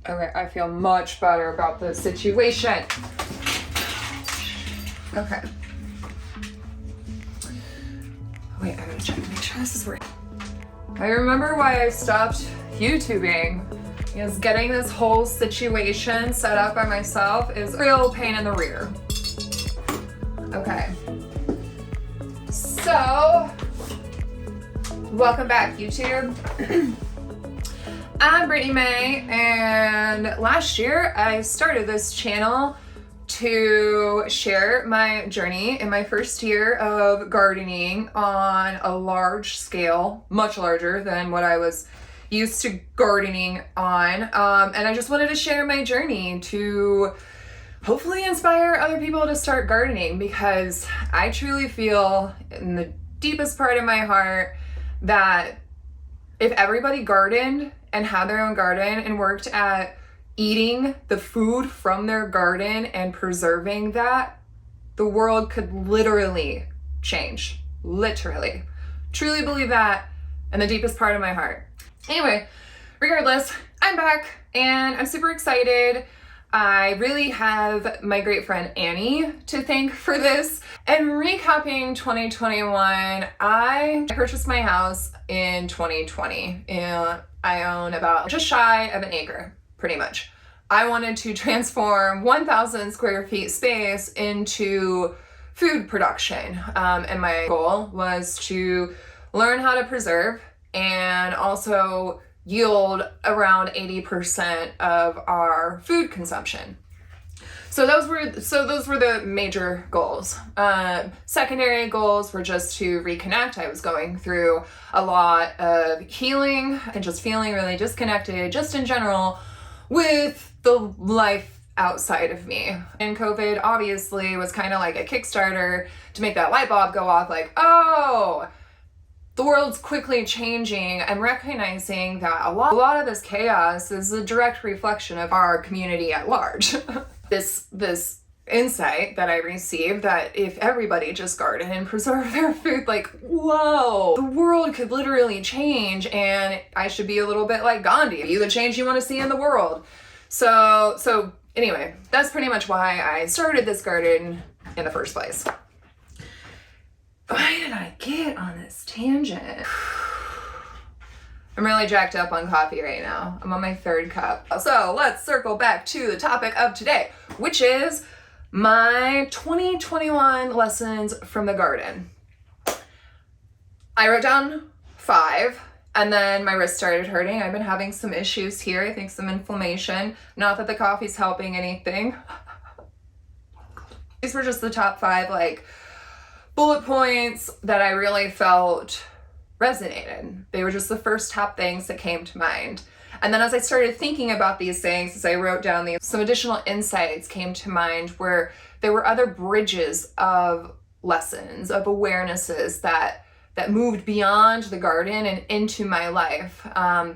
Okay, I feel much better about the situation. Okay. Wait, I gotta check to make sure this is working. I remember why I stopped YouTubing. Because getting this whole situation set up by myself is a real pain in the rear. Okay. So, welcome back, YouTube. I'm Brittany May, and last year I started this channel to share my journey in my first year of gardening on a large scale, much larger than what I was used to gardening on. And I just wanted to share my journey to hopefully inspire other people to start gardening, because I truly feel in the deepest part of my heart that if everybody gardened and had their own garden and worked at eating the food from their garden and preserving that, the world could literally change. Literally. Truly believe that in the deepest part of my heart. Anyway, regardless, I'm back and I'm super excited. I really have my great friend Annie to thank for this. And recapping 2021, I purchased my house in 2020 and I own about just shy of an acre, pretty much. I wanted to transform 1,000 square feet space into food production. And my goal was to learn how to preserve and also yield around 80% of our food consumption. So those were the major goals. Secondary goals were just to reconnect. I was going through a lot of healing and just feeling really disconnected, just in general, with the life outside of me. And COVID obviously was kind of like a Kickstarter to make that light bulb go off, like, oh, the world's quickly changing. I'm recognizing that a lot of this chaos is a direct reflection of our community at large. This insight that I received that if everybody just garden and preserve their food, like, whoa, the world could literally change, and I should be a little bit like Gandhi. Be the change you want to see in the world. So anyway, that's pretty much why I started this garden in the first place. Why did I get on this tangent? I'm really jacked up on coffee right now. I'm on my third cup. So let's circle back to the topic of today, which is my 2021 lessons from the garden. I wrote down 5, and then my wrist started hurting. I've been having some issues here. I think some inflammation. Not that the coffee's helping anything. These were just the top 5, like, bullet points that I really felt resonated. They were just the first top things that came to mind. And then as I started thinking about these things, as I wrote down these, some additional insights came to mind where there were other bridges of lessons, of awarenesses that moved beyond the garden and into my life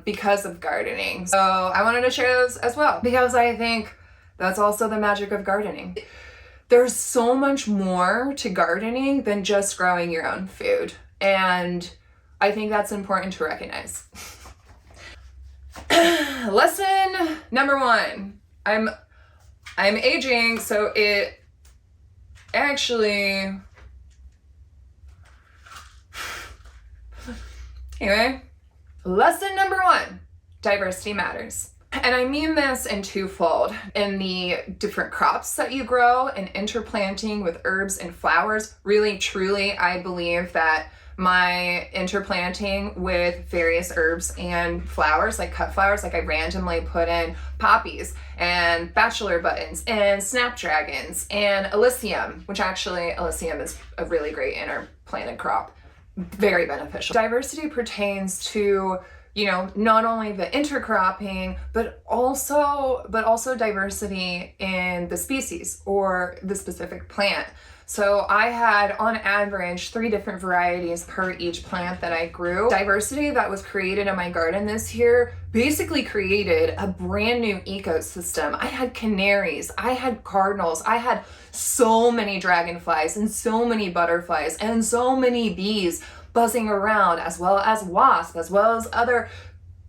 because of gardening. So I wanted to share those as well, because I think that's also the magic of gardening. There's so much more to gardening than just growing your own food. And I think that's important to recognize. Lesson number 1. I'm aging, so it actually... Anyway, lesson number 1, diversity matters. And I mean this in twofold. In the different crops that you grow and interplanting with herbs and flowers, really, truly, I believe that my interplanting with various herbs and flowers, like cut flowers, like I randomly put in poppies and bachelor buttons and snapdragons and Alyssum, which actually Alyssum is a really great interplanted crop. Very beneficial. Diversity pertains to, you know, not only the intercropping, but also diversity in the species or the specific plant. So I had, on average, 3 different varieties per each plant that I grew. Diversity that was created in my garden this year basically created a brand new ecosystem. I had canaries, I had cardinals, I had so many dragonflies and so many butterflies and so many bees buzzing around, as well as wasps, as well as other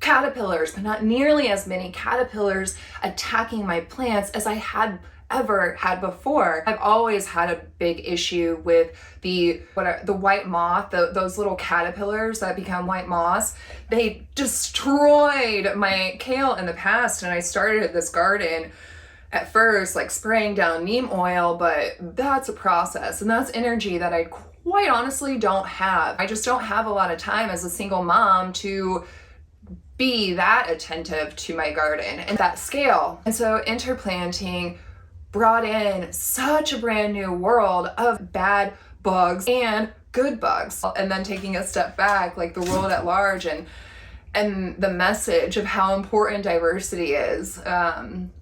caterpillars, but not nearly as many caterpillars attacking my plants as I had ever had before. I've always had a big issue with the white moth, those little caterpillars that become white moths. They destroyed my kale in the past, and I started this garden at first like spraying down neem oil, but that's a process and that's energy that I quite honestly don't have. I just don't have a lot of time as a single mom to be that attentive to my garden and that scale. And so interplanting brought in such a brand new world of bad bugs and good bugs. And then taking a step back, like the world at large and the message of how important diversity is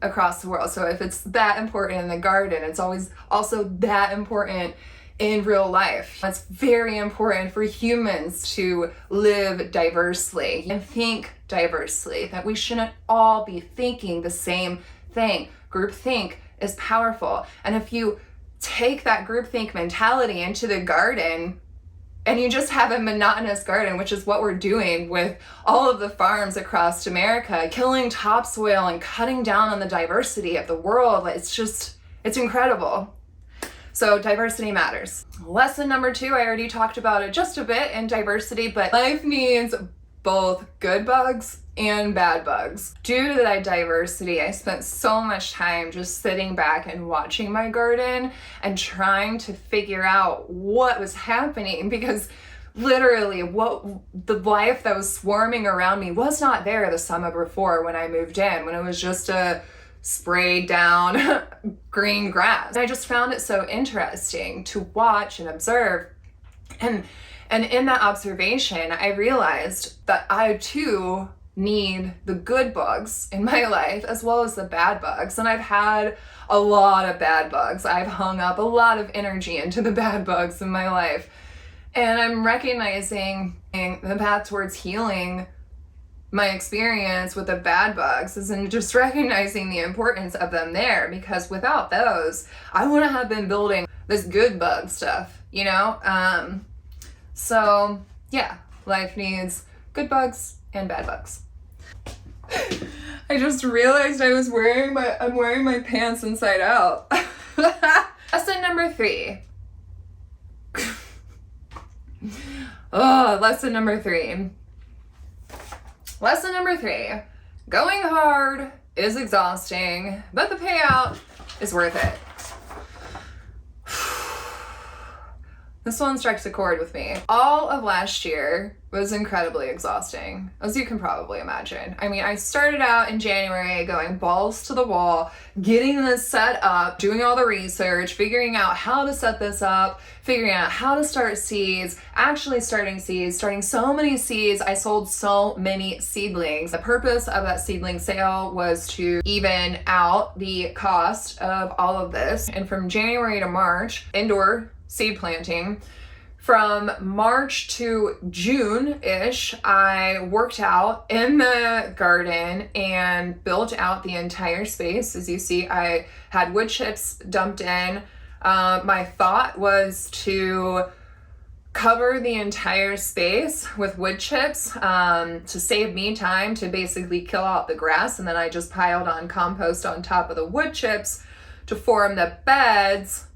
across the world. So if it's that important in the garden, it's always also that important in real life. It's very important for humans to live diversely and think diversely, that we shouldn't all be thinking the same thing. Groupthink is powerful. And if you take that groupthink mentality into the garden and you just have a monotonous garden, which is what we're doing with all of the farms across America, killing topsoil and cutting down on the diversity of the world, it's incredible. So diversity matters. Lesson number 2, I already talked about it just a bit in diversity, but life needs both good bugs and bad bugs. Due to that diversity, I spent so much time just sitting back and watching my garden and trying to figure out what was happening, because literally the life that was swarming around me was not there the summer before when I moved in, when it was just a sprayed down green grass. And I just found it so interesting to watch and observe. And in that observation, I realized that I too need the good bugs in my life as well as the bad bugs. And I've had a lot of bad bugs. I've hung up a lot of energy into the bad bugs in my life. And I'm recognizing the path towards healing my experience with the bad bugs is in just recognizing the importance of them there, because without those, I wouldn't have been building this good bug stuff, you know? So yeah, life needs good bugs and bad bugs. I just realized I'm wearing my pants inside out. Lesson number 3. Lesson number 3. Lesson number 3. Going hard is exhausting, but the payout is worth it. This one strikes a chord with me. All of last year was incredibly exhausting, as you can probably imagine. I mean, I started out in January going balls to the wall, getting this set up, doing all the research, figuring out how to set this up, figuring out how to start seeds, actually starting seeds, starting so many seeds. I sold so many seedlings. The purpose of that seedling sale was to even out the cost of all of this. And from January to March, indoor seed planting. From March to June-ish, I worked out in the garden and built out the entire space. As you see, I had wood chips dumped in. My thought was to cover the entire space with wood chips to save me time to basically kill out the grass, and then I just piled on compost on top of the wood chips to form the beds,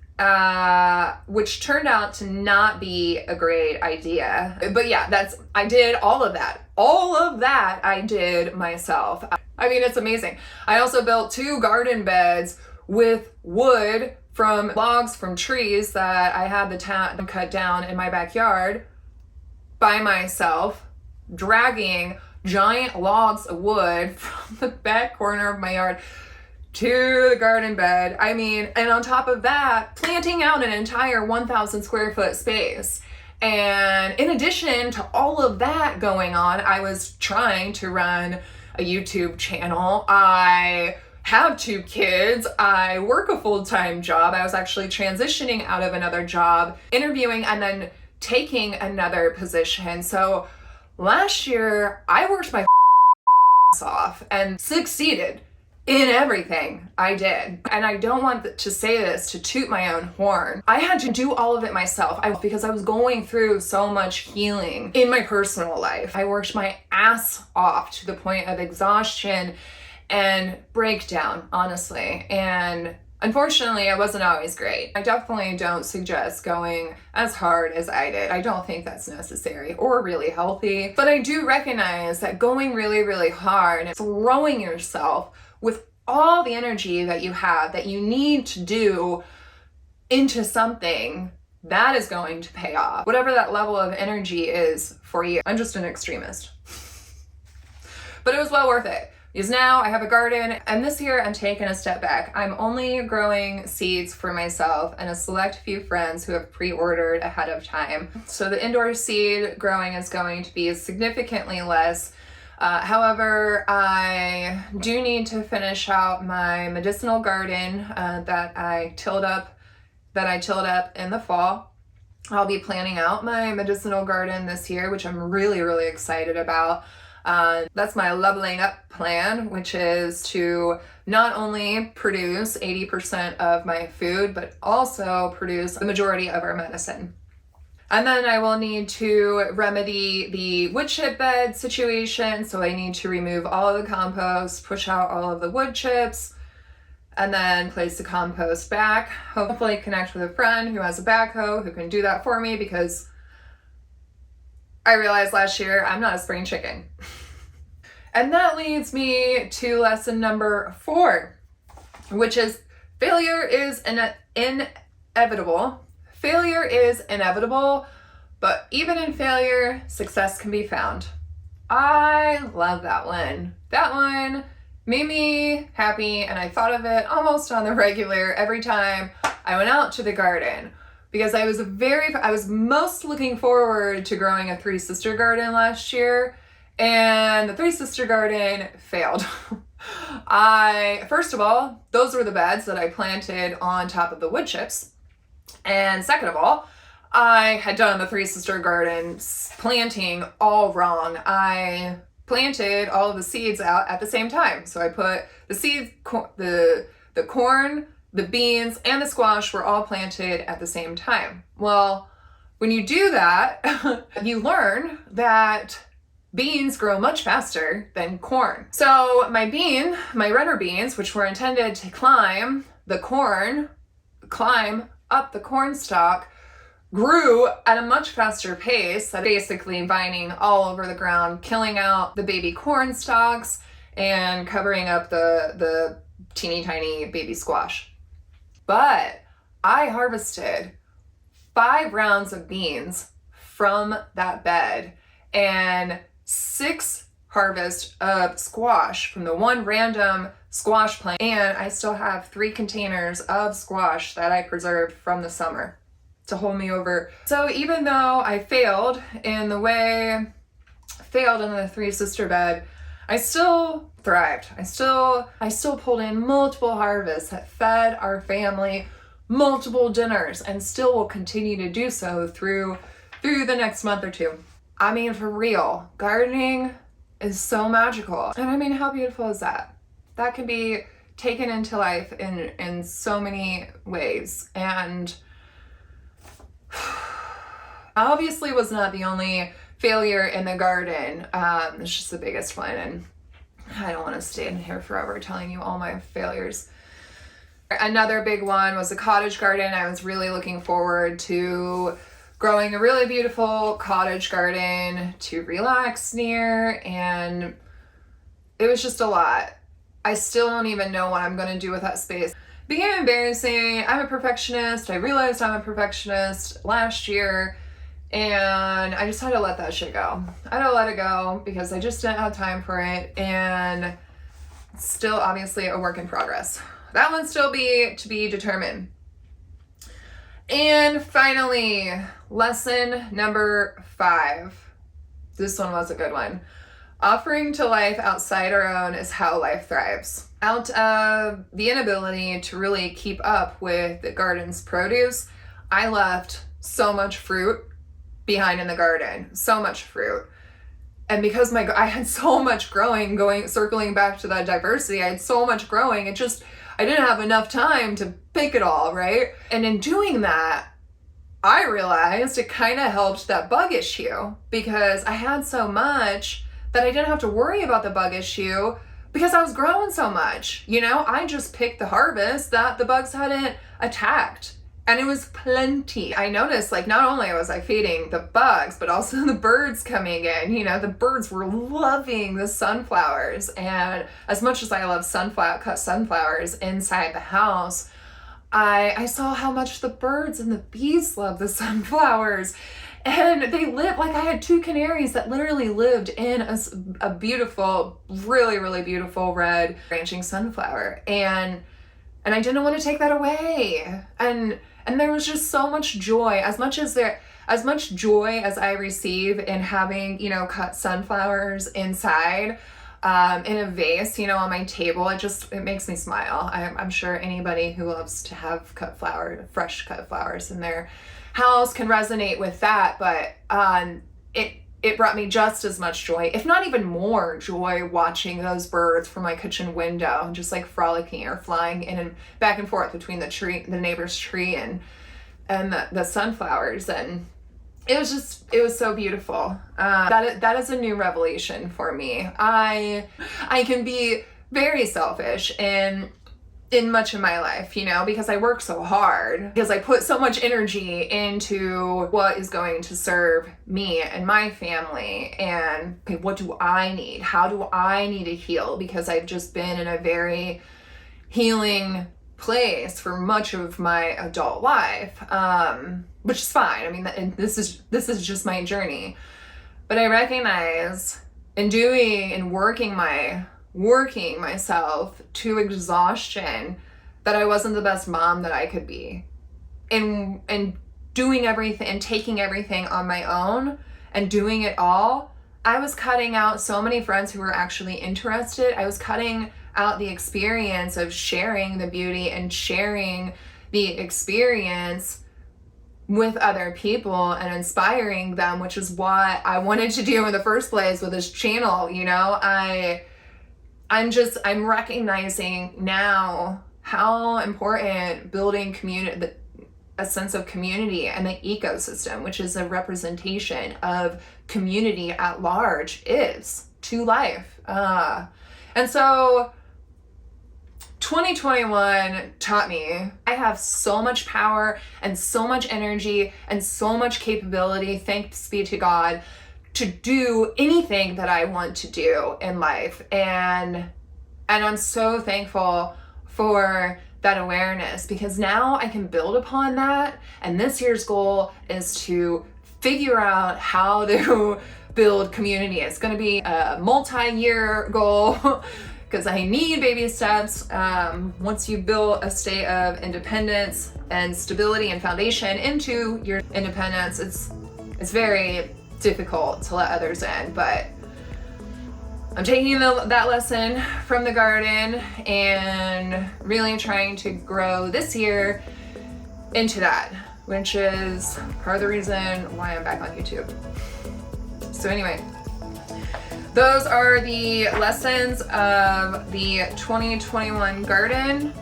which turned out to not be a great idea. But yeah, I did all of that. All of that I did myself. I mean, it's amazing. I also built 2 garden beds with wood from logs from trees that I had the cut down in my backyard by myself, dragging giant logs of wood from the back corner of my yard to the garden bed. I mean, and on top of that, planting out an entire 1,000 square foot space. And in addition to all of that going on, I was trying to run a YouTube channel. I have 2 kids. I work a full-time job. I was actually transitioning out of another job, interviewing, and then taking another position. So last year, I worked my ass off and succeeded in everything I did. And I don't want to say this to toot my own horn. I had to do all of it myself because I was going through so much healing in my personal life. I worked my ass off to the point of exhaustion and breakdown, honestly. And unfortunately, it wasn't always great. I definitely don't suggest going as hard as I did. I don't think that's necessary or really healthy. But I do recognize that going really, really hard and throwing yourself with all the energy that you have, that you need to do into something, that is going to pay off. Whatever that level of energy is for you. I'm just an extremist. But it was well worth it. Because now I have a garden, and this year I'm taking a step back. I'm only growing seeds for myself and a select few friends who have pre-ordered ahead of time. So the indoor seed growing is going to be significantly less. However, I do need to finish out my medicinal garden that I tilled up in the fall. I'll be planning out my medicinal garden this year, which I'm really, really excited about. That's my leveling up plan, which is to not only produce 80% of my food, but also produce the majority of our medicine. And then I will need to remedy the wood chip bed situation. So I need to remove all of the compost, push out all of the wood chips, and then place the compost back. Hopefully connect with a friend who has a backhoe who can do that for me, because I realized last year I'm not a spring chicken. And that leads me to lesson number 4, which is failure is inevitable. Failure is inevitable, but even in failure, success can be found. I love that one. That one made me happy, and I thought of it almost on the regular every time I went out to the garden, because I was most looking forward to growing a 3-sister garden last year, and the 3-sister garden failed. First of all, those were the beds that I planted on top of the wood chips. And second of all, I had done the 3-sister garden planting all wrong. I planted all of the seeds out at the same time. So I put the seeds, the corn, the beans, and the squash were all planted at the same time. Well, when you do that, you learn that beans grow much faster than corn. So my runner beans, which were intended to climb up the corn stalk, grew at a much faster pace, basically vining all over the ground, killing out the baby corn stalks and covering up the teeny tiny baby squash. But I harvested 5 rounds of beans from that bed and 6 harvests of squash from the one random squash plant, and I still have 3 containers of squash that I preserved from the summer to hold me over. So even though I failed in the 3-sister bed, I still thrived. I still pulled in multiple harvests that fed our family multiple dinners, and still will continue to do so through the next month or 2. I mean, for real, gardening is so magical. And I mean, how beautiful is that? That can be taken into life in so many ways. And obviously was not the only failure in the garden. It's just the biggest one. And I don't want to stand here forever telling you all my failures. Another big one was a cottage garden. I was really looking forward to growing a really beautiful cottage garden to relax near, and it was just a lot. I still don't even know what I'm going to do with that space. It became embarrassing. I'm a perfectionist. I realized I'm a perfectionist last year, and I just had to let that shit go. I had to let it go because I just didn't have time for it, and it's still obviously a work in progress. That one's still to be determined. And finally, lesson number 5. This one was a good one. Offering to life outside our own is how life thrives. Out of the inability to really keep up with the garden's produce, I left so much fruit behind in the garden. So much fruit. And because I had so much growing, circling back to that diversity, I had so much growing, I didn't have enough time to pick it all, right? And in doing that, I realized it kind of helped that bug issue, because I had so much that I didn't have to worry about the bug issue because I was growing so much. I just picked the harvest that the bugs hadn't attacked. And it was plenty. I noticed, not only was I feeding the bugs, but also the birds coming in. The birds were loving the sunflowers. And as much as I love cut sunflowers inside the house, I saw how much the birds and the bees love the sunflowers. And they live, I had 2 canaries that literally lived in a beautiful, really, really beautiful red branching sunflower. And I didn't want to take that away. And there was just so much joy, as much joy as I receive in having, cut sunflowers inside, in a vase, on my table. It makes me smile. I'm sure anybody who loves to have fresh cut flowers in their house can resonate with that. But it brought me just as much joy, if not even more joy, watching those birds from my kitchen window, just frolicking or flying in and back and forth between the neighbor's tree and the sunflowers. And it was so beautiful. That is a new revelation for me. I can be very selfish in much of my life, because I work so hard, because I put so much energy into what is going to serve me and my family. And okay, what do I need? How do I need to heal? Because I've just been in a very healing place for much of my adult life, which is fine. I mean, and this is just my journey. But I recognize in doing and working myself to exhaustion that I wasn't the best mom that I could be. And doing everything and taking everything on my own and doing it all, I was cutting out so many friends who were actually interested. I was cutting out the experience of sharing the beauty and sharing the experience with other people and inspiring them, which is what I wanted to do in the first place with this channel. I'm recognizing now how important building a sense of community and the ecosystem, which is a representation of community at large, is to life. And so 2021 taught me I have so much power and so much energy and so much capability, thanks be to God, to do anything that I want to do in life. And I'm so thankful for that awareness, because now I can build upon that. And this year's goal is to figure out how to build community. It's going to be a multi-year goal because I need baby steps. Once you build a state of independence and stability and foundation into your independence, it's very difficult to let others in. But I'm taking that lesson from the garden and really trying to grow this year into that, which is part of the reason why I'm back on YouTube. So anyway, those are the lessons of the 2021 garden.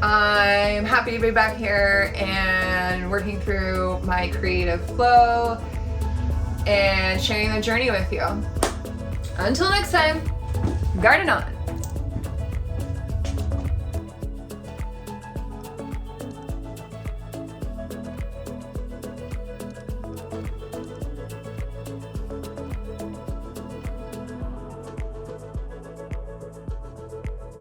I'm happy to be back here and working through my creative flow and sharing the journey with you. Until next time, garden on.